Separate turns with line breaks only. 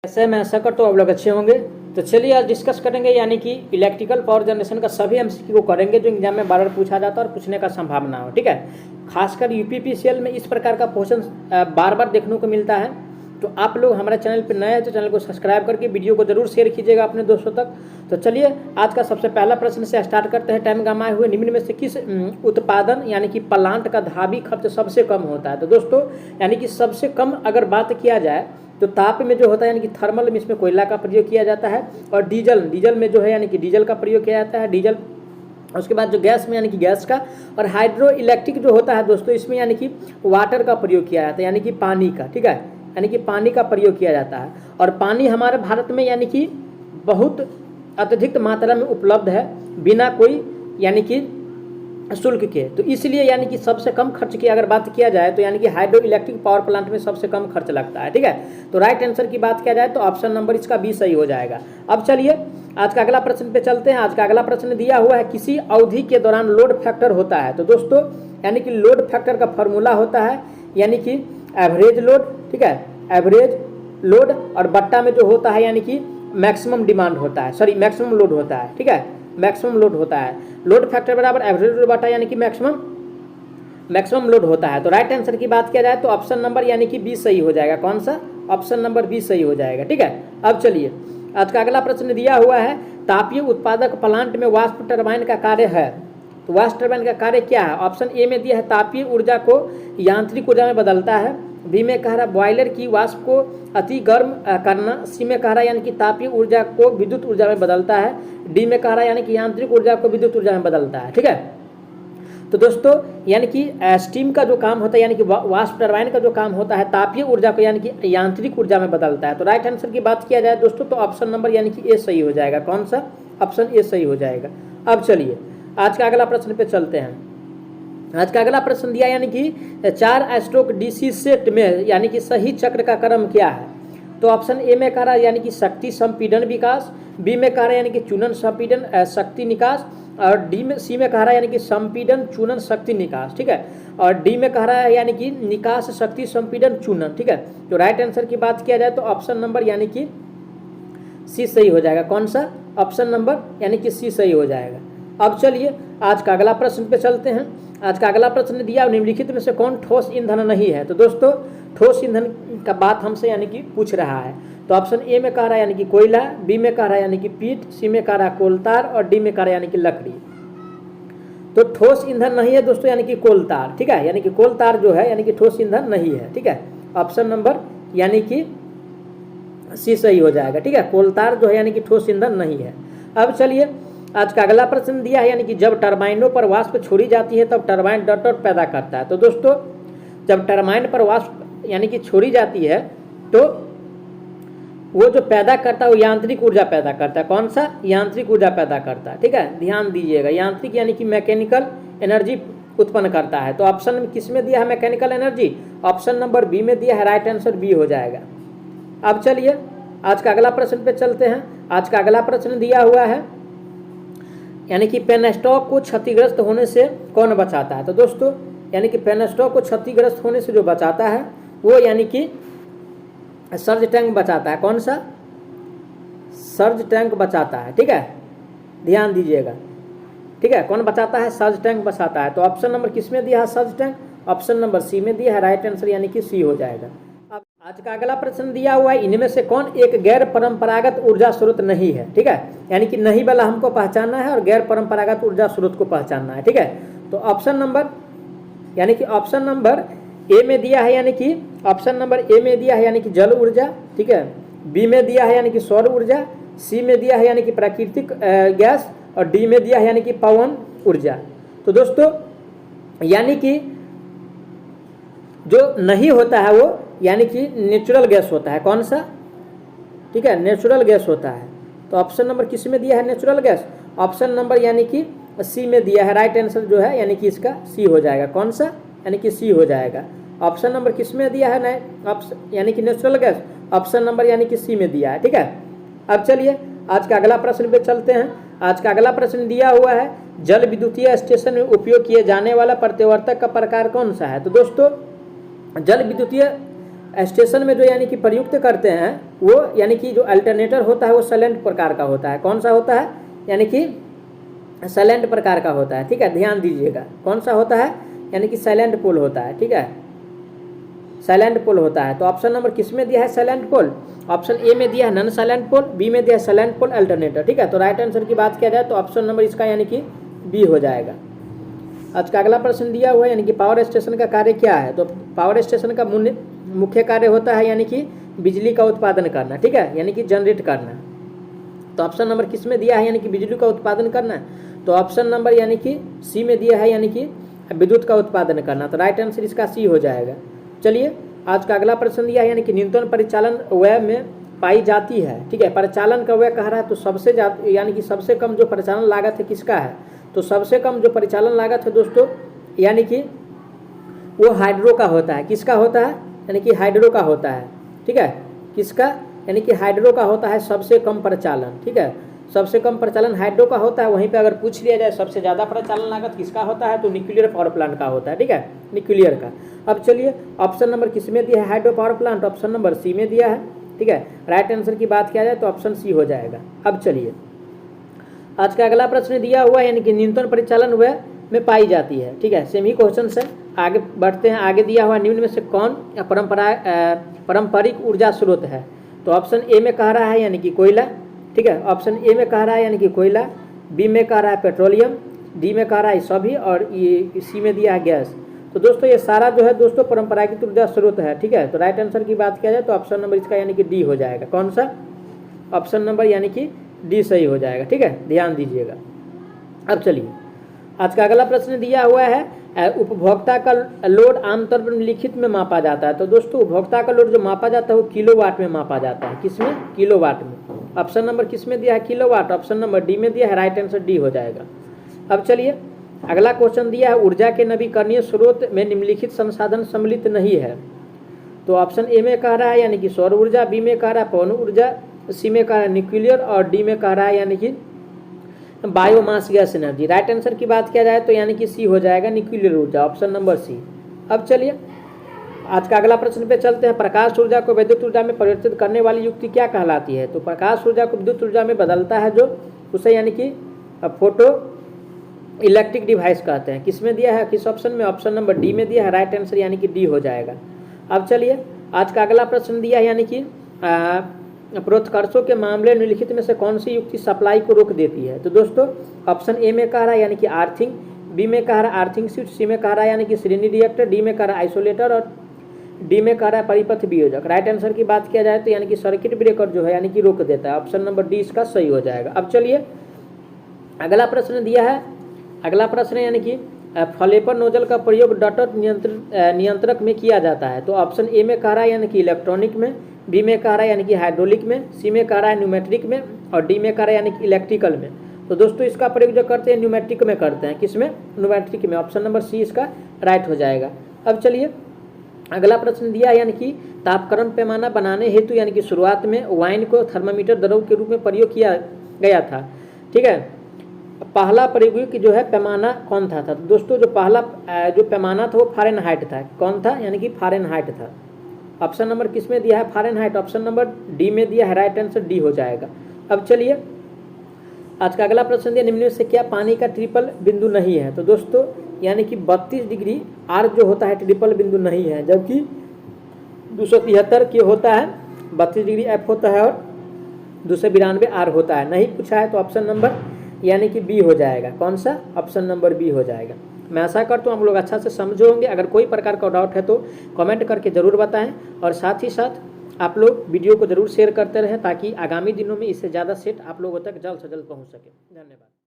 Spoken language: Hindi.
ऐसे मैं आशा करता हूँ आप लोग अच्छे होंगे। तो चलिए आज डिस्कस करेंगे यानी कि इलेक्ट्रिकल पावर जनरेशन का सभी एमसीक्यू को करेंगे जो एग्जाम में बार बार पूछा जाता है और पूछने का संभावना हो। ठीक है, खासकर यूपीपीसीएल में इस प्रकार का क्वेश्चन बार बार देखने को मिलता है। तो आप लोग हमारे चैनल पर नए हैं तो चैनल को सब्सक्राइब करके वीडियो को जरूर शेयर कीजिएगा अपने दोस्तों तक। तो चलिए आज का सबसे पहला प्रश्न से स्टार्ट करते हैं। टाइम गंवाए हुए निम्न में से किस उत्पादन यानी कि प्लांट का धावी खर्च सबसे कम होता है। तो दोस्तों यानी कि सबसे कम अगर बात किया जाए तो ताप में जो होता है यानी कि थर्मल में इसमें कोयला का प्रयोग किया जाता है, और डीजल में जो है यानी कि डीजल का प्रयोग किया जाता है, डीजल। उसके बाद जो गैस में यानी कि गैस का, और हाइड्रो इलेक्ट्रिक जो होता है दोस्तों इसमें यानी कि वाटर का प्रयोग किया जाता है यानी कि पानी का। ठीक है, यानी कि पानी का प्रयोग किया जाता है, और पानी हमारे भारत में यानी कि बहुत अत्यधिक मात्रा में उपलब्ध है बिना कोई यानी कि शुल्क के। तो इसलिए यानी कि सबसे कम खर्च की अगर बात किया जाए तो यानी कि हाइड्रो इलेक्ट्रिक पावर प्लांट में सबसे कम खर्च लगता है। ठीक है, तो राइट आंसर की बात किया जाए तो ऑप्शन नंबर इसका बी सही हो जाएगा। अब चलिए आज का अगला प्रश्न पे चलते हैं। आज का अगला प्रश्न दिया हुआ है किसी अवधि के दौरान लोड फैक्टर होता है। तो दोस्तों यानी कि लोड फैक्टर का फॉर्मूला होता है यानी कि एवरेज लोड। ठीक है, एवरेज लोड, और बट्टा में जो होता है यानी कि मैक्सिमम डिमांड होता है, सॉरी मैक्सिमम लोड होता है। ठीक है, मैक्सिमम लोड होता है। लोड फैक्टर बराबर एवरेज लोड बटा यानी कि मैक्सिमम लोड होता है। तो राइट आंसर की बात किया जाए तो ऑप्शन नंबर यानी कि बी सही हो जाएगा। कौन सा? ऑप्शन नंबर बी सही हो जाएगा। ठीक है, अब चलिए आज का अगला प्रश्न दिया हुआ है तापीय उत्पादक प्लांट में वाष्प टरबाइन का कार्य है। तो वाष्प टरबाइन का कार्य क्या है? ऑप्शन ए में दिया है तापीय ऊर्जा को यांत्रिक ऊर्जा में बदलता है, बी में कह रहा है बॉयलर की वाष्प को अति गर्म करना, सी में कह रहा है यानी कि तापीय ऊर्जा को विद्युत ऊर्जा में बदलता है, डी में कह रहा है यानी कि यांत्रिक ऊर्जा को विद्युत ऊर्जा में बदलता है। ठीक है, तो दोस्तों यानी कि स्टीम का जो काम होता है यानी कि वाष्प टरबाइन का जो काम होता है तापीय ऊर्जा को यानी कि यांत्रिक ऊर्जा में बदलता है। तो राइट आंसर की बात किया जाए दोस्तों तो ऑप्शन नंबर यानी कि ए सही हो जाएगा। कौन सा? ऑप्शन ए सही हो जाएगा। अब चलिए आज का अगला प्रश्न पे चलते हैं। आज का अगला प्रश्न दिया यानी कि 4 स्ट्रोक डीसी सेट में यानी कि सही चक्र का क्रम क्या है। तो ऑप्शन ए में कह रहा है यानी कि शक्ति संपीड़न विकास, बी में कह रहा है यानी कि चूनन संपीड़न शक्ति निकास, और सी में कह रहा है यानी कि संपीड़न चूनन शक्ति निकास। ठीक है, और डी में कह रहा है यानी कि निकास शक्ति संपीड़न चूनन। ठीक है, तो राइट आंसर की बात किया जाए तो ऑप्शन नंबर यानी कि सी सही हो जाएगा। कौन सा? ऑप्शन नंबर यानी कि सी सही हो जाएगा। अब चलिए आज का अगला प्रश्न पे चलते हैं। आज का अगला प्रश्न दिया निम्नलिखित में से कौन ठोस ईंधन नहीं है। तो दोस्तों ठोस ईंधन का बात हमसे यानी कि पूछ रहा है। तो ऑप्शन ए में कह रहा है यानी कि कोयला, बी में कह रहा है यानी कि पीट, सी में कह रहा है कोलतार, और डी में कह रहा है यानी कि लकड़ी। तो ठोस ईंधन नहीं है दोस्तों यानी कि कोलतार। ठीक है, यानी कि कोलतार जो है यानी कि ठोस ईंधन नहीं है। ठीक है, ऑप्शन नंबर यानी कि सी सही हो जाएगा। ठीक है, कोलतार जो है यानी कि ठोस ईंधन नहीं है। अब चलिए आज का अगला प्रश्न दिया है यानी कि जब टरबाइनों पर वाष्प छोड़ी जाती है तब टरबाइन डॉट डॉट पैदा करता है। तो दोस्तों जब टरबाइन पर वाष्प यानी कि छोड़ी जाती है तो वो जो पैदा करता है वो यांत्रिक ऊर्जा पैदा करता है। कौन सा? यांत्रिक ऊर्जा पैदा करता है। ठीक है, ध्यान दीजिएगा, यांत्रिक यानी कि मैकेनिकल एनर्जी उत्पन्न करता है। तो ऑप्शन में किस में दिया है mechanical energy? Option number B में दिया है। राइट आंसर बी हो जाएगा। अब चलिए आज का अगला प्रश्न पे चलते हैं। आज का अगला प्रश्न दिया हुआ है यानी कि पेनस्टॉक को क्षतिग्रस्त होने से कौन बचाता है। तो दोस्तों यानी कि पेनस्टॉक को क्षतिग्रस्त होने से जो बचाता है वो यानी कि सर्ज टैंक बचाता है। कौन सा? सर्ज टैंक बचाता है। ठीक है, ध्यान दीजिएगा। ठीक है, कौन बचाता है? सर्ज टैंक बचाता है। तो ऑप्शन नंबर किस में दिया है surge tank? Option number C में दिया है। राइट आंसर यानी कि सी हो जाएगा। अब आज का अगला प्रश्न दिया हुआ है इनमें से कौन एक गैर परंपरागत ऊर्जा स्रोत नहीं है। ठीक है, यानी कि नहीं वाला हमको पहचानना है और गैर परंपरागत ऊर्जा स्रोत को पहचानना है। ठीक है, तो ऑप्शन नंबर यानी कि ऑप्शन नंबर ए में दिया है यानी कि ऑप्शन नंबर ए में दिया है यानी कि जल ऊर्जा। ठीक है, बी में दिया है यानी कि सौर ऊर्जा, सी में दिया है यानी कि प्राकृतिक गैस, और डी में दिया है यानी कि पवन ऊर्जा। तो दोस्तों यानी कि जो नहीं होता है वो यानी कि नेचुरल गैस होता है। कौन सा? ठीक है, नेचुरल गैस होता है। तो ऑप्शन नंबर किस में दिया है नेचुरल गैस? ऑप्शन नंबर यानी कि सी में दिया है। राइट आंसर जो है यानी कि इसका सी हो जाएगा। कौन सा? यानी कि सी हो जाएगा। ऑप्शन नंबर किस में दिया है यानी कि नेचुरल गैस? ऑप्शन नंबर यानी कि सी में दिया है। ठीक है, अब चलिए आज का अगला प्रश्न पे चलते हैं। आज का अगला प्रश्न दिया हुआ है जल विद्युतीय स्टेशन में उपयोग किए जाने वाला प्रतिवर्तक का प्रकार कौन सा है। तो दोस्तों जल विद्युतीय स्टेशन में जो यानी कि प्रयुक्त करते हैं वो यानी कि जो अल्टरनेटर होता है वो साइलेंट प्रकार का होता है। कौन सा होता है? यानी कि साइलेंट प्रकार का होता है, ठीक है, ध्यान दीजिएगा। कौन सा होता है? यानी कि साइलेंट पोल होता है, ठीक है, साइलेंट पोल होता है। तो ऑप्शन नंबर किस में दिया है? Silent pole. ऑप्शन ए में दिया है नॉन साइलेंट पोल, बी में दिया है साइलेंट पोल अल्टरनेटर, ठीक है। तो राइट आंसर की बात किया जाए तो ऑप्शन नंबर इसका यानी कि बी हो जाएगा। आज का अगला प्रश्न दिया हुआ है यानी कि पावर स्टेशन का कार्य क्या है? तो पावर स्टेशन का मुख्य कार्य होता है यानी कि बिजली का उत्पादन करना, ठीक है, यानी कि जनरेट करना। तो ऑप्शन नंबर किस में दिया है? यानी कि बिजली का उत्पादन करना। तो ऑप्शन नंबर यानी कि सी में दिया है यानी कि विद्युत का उत्पादन करना। तो राइट आंसर इसका सी हो जाएगा। चलिए आज का अगला प्रश्न दिया है यानी कि न्यूनतम परिचालन व्यय में पाई जाती है, ठीक है, परिचालन का व्यय कह रहा है तो सबसे ज्यादा यानी कि सबसे कम जो परिचालन लागत है किसका है? तो सबसे कम जो परिचालन लागत है दोस्तों यानी कि वो हाइड्रो का होता है। किसका होता है? यानी कि हाइड्रो का होता है, ठीक है, किसका? यानी कि हाइड्रो का होता है सबसे कम परिचालन, ठीक है, सबसे कम परिचालन हाइड्रो का होता है। वहीं पे अगर पूछ लिया जाए सबसे ज़्यादा परिचालन लागत किसका होता है तो न्यूक्लियर पावर प्लांट का होता है, ठीक है, न्यूक्लियर का। अब चलिए ऑप्शन नंबर किस में दिया है? Hydro power plant, option number C में दिया है, ठीक है। राइट आंसर की बात किया जाए तो ऑप्शन सी हो जाएगा। अब चलिए आज का अगला प्रश्न दिया हुआ है यानी कि न्यूनतम परिचालन व्यय में पाई जाती है, ठीक है, सेम ही क्वेश्चन से आगे बढ़ते हैं। आगे दिया हुआ निम्न में से कौन पारंपरिक ऊर्जा स्रोत है? तो ऑप्शन ए में कह रहा है यानी कि कोयला, ठीक है, ऑप्शन ए में कह रहा है यानी कि कोयला, बी में कह रहा है पेट्रोलियम, डी में कह रहा है सभी, और ये सी में दिया है गैस। तो दोस्तों ये सारा जो है दोस्तों परंपरागत ऊर्जा स्रोत है, ठीक है। तो राइट आंसर की बात किया जाए तो ऑप्शन नंबर इसका यानी कि डी हो जाएगा। कौन सा? ऑप्शन नंबर यानी कि डी सही हो जाएगा, ठीक है, ध्यान दीजिएगा। अब चलिए आज का अगला प्रश्न दिया हुआ है उपभोक्ता का लोड आमतौर पर निम्नलिखित में मापा जाता है। तो दोस्तों उपभोक्ता का लोड जो मापा जाता है वो किलोवाट में मापा जाता है। किसमें? किलोवाट में। ऑप्शन नंबर किस में दिया है? किलोवाट। ऑप्शन नंबर डी में दिया है, राइट आंसर डी हो जाएगा। अब चलिए अगला क्वेश्चन दिया है ऊर्जा के नवीकरणीय स्रोत में निम्नलिखित संसाधन सम्मिलित नहीं है। तो ऑप्शन ए में कह रहा है यानी कि सौर ऊर्जा, बी में कह रहा है पवन ऊर्जा, सी में कह रहा है न्यूक्लियर, और डी में कह रहा है यानी कि biomass gas energy. Right answer की बात किया जाए तो यानी कि सी हो जाएगा, न्यूक्लियर ऊर्जा, ऑप्शन नंबर सी। अब चलिए आज का अगला प्रश्न पे चलते हैं। प्रकाश ऊर्जा को विद्युत ऊर्जा में परिवर्तित करने वाली युक्ति क्या कहलाती है? तो प्रकाश ऊर्जा को विद्युत ऊर्जा में बदलता है जो उसे यानी कि फोटो इलेक्ट्रिक डिवाइस कहते हैं। किस में दिया है? किस ऑप्शन में? ऑप्शन नंबर डी में दिया है, राइट आंसर यानी कि डी हो जाएगा। अब चलिए आज का अगला प्रश्न दिया है यानी कि प्रोत्कर्षों के मामले में निम्नलिखित में से कौन सी युक्ति सप्लाई को रोक देती है? तो दोस्तों ऑप्शन ए में कह रहा है यानी कि आर्थिंग, बी में कह रहा है आर्थिंग स्विच, सी में कह रहा है यानी कि श्रेणी रिएक्टर, डी में कह रहा है आइसोलेटर, और डी में कह रहा है परिपथ वियोजक। राइट आंसर की बात किया जाए तो यानी कि सर्किट ब्रेकर जो है यानी कि रोक देता है। ऑप्शन नंबर डी इसका सही हो जाएगा। अब चलिए अगला प्रश्न दिया है, अगला प्रश्न यानी कि फ्लेपर नोजल का प्रयोग डॉटर नियंत्रक में किया जाता है। तो ऑप्शन ए में कह रहा है यानी कि इलेक्ट्रॉनिक में, बी में कह रहा है यानी कि हाइड्रोलिक में, सी में कह रहा है न्यूमेट्रिक में, और डी में कह रहा है यानी कि इलेक्ट्रिकल में। तो दोस्तों इसका प्रयोग जो करते हैं न्यूमेट्रिक में करते हैं। किसमें? न्यूमेट्रिक में। ऑप्शन नंबर सी इसका राइट हो जाएगा। अब चलिए अगला प्रश्न दिया है यानी कि तापक्रम पैमाना बनाने हेतु यानी कि शुरुआत में वाइन को थर्मामीटर द्रव के रूप में प्रयोग किया गया था, ठीक है। पहला प्रयोग जो है पैमाना कौन था? तो दोस्तों जो पहला जो पैमाना था वो फ़ारेनहाइट था। कौन था? यानी कि फ़ारेनहाइट था। ऑप्शन नंबर किस में दिया है? फ़ारेनहाइट। ऑप्शन नंबर डी में दिया है, राइट आंसर डी हो जाएगा। अब चलिए आज का अगला प्रश्न दिया निम्न में से क्या पानी का ट्रिपल बिंदु नहीं है? तो दोस्तों यानी कि 32 डिग्री आर जो होता है ट्रिपल बिंदु नहीं है, जबकि 273 की होता है 32 डिग्री एफ होता है और 292 आर होता है। नहीं पूछा है तो ऑप्शन नंबर यानी कि बी हो जाएगा। कौन सा? ऑप्शन नंबर बी हो जाएगा। मैं आशा करता हूँ आप लोग अच्छा से समझे होंगे। अगर कोई प्रकार का डाउट है तो कमेंट करके ज़रूर बताएं, और साथ ही साथ आप लोग वीडियो को ज़रूर शेयर करते रहें ताकि आगामी दिनों में इससे ज़्यादा सेट आप लोगों तक जल्द से जल्द पहुँच सके। धन्यवाद।